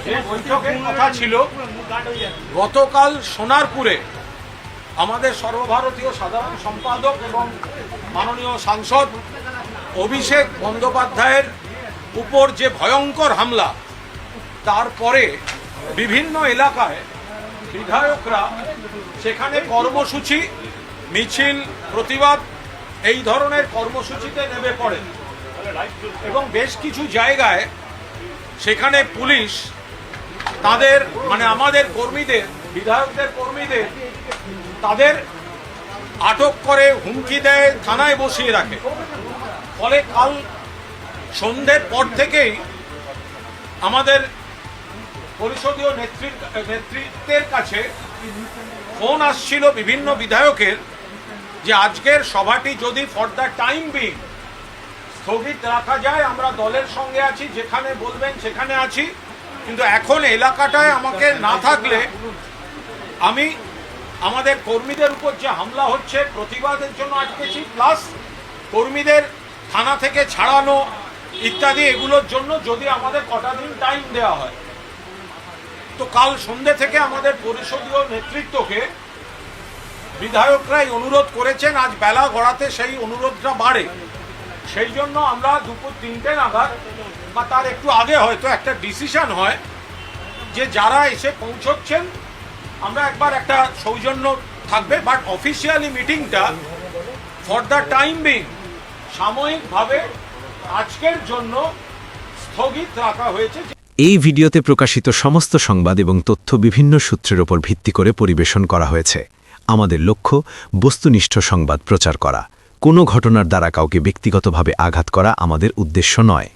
যে বৈঠকের কথা ছিল গতকাল সোনারপুরে আমাদের সর্বভারতীয় সাধারণ সম্পাদক এবং মাননীয় সাংসদ অভিষেক বন্দ্যোপাধ্যায়ের উপর যে ভয়ঙ্কর হামলা, তারপরে বিভিন্ন এলাকায় বিধায়করা সেখানে কর্মসূচি, মিছিল, প্রতিবাদ এই ধরনের কর্মসূচিতে নেমে পড়ে এবং বেশ কিছু জায়গায় সেখানে পুলিশ তাদের আমাদের কর্মীদের, বিধায়কদের কর্মীদের তাদের আটক করে হুমকি দেয়, থানায় বসিয়ে রাখে। ফলে কাল সন্ধ্যের পর থেকেই আমাদের পরিষদীয় নেতৃত্বের কাছে ফোন আসছিল বিভিন্ন বিধায়কের যে আজকের সভাটি যদি ফর দ্য টাইম বিং স্থগিত রাখা যায়, আমরা দলের সঙ্গে আছি, যেখানে বলবেন সেখানে আছি, কিন্তু এখন এলাকাটায় আমাকে না থাকলে আমি আমাদের কর্মীদের উপর যে হামলা হচ্ছে প্রতিবাদের জন্য আটকেছি, প্লাস কর্মীদের থানা থেকে ছাড়ানো ইত্যাদি এগুলোর জন্য যদি আমাদের কটা দিন টাইম দেওয়া হয়। তো কাল সন্ধ্যে থেকে আমাদের পরিষদীয় নেতৃত্বকে বিধায়করাই অনুরোধ করেছেন, আজ বেলা গড়াতে সেই অনুরোধটা বাড়ে। সেই জন্য আমরা দুপুর 3টে নাগাদ বা তার একটু আগে হয়তো একটা ডিসিশন হয় যে যারা এসে পৌঁছচ্ছেন আমরা একবার একটা সৌজন্য থাকবে, বাট অফিসিয়ালি মিটিংটা ফর দ্য টাইম বিং সাময়িকভাবে আজকের জন্য স্থগিত রাখা হয়েছে। এই ভিডিওতে প্রকাশিত সমস্ত সংবাদ এবং তথ্য বিভিন্ন সূত্রের উপর ভিত্তি করে পরিবেশন করা হয়েছে। আমাদের লক্ষ্য বস্তুনিষ্ঠ সংবাদ প্রচার করা। কোনো ঘটনার দ্বারা কাউকে ব্যক্তিগতভাবে আঘাত করা আমাদের উদ্দেশ্য নয়।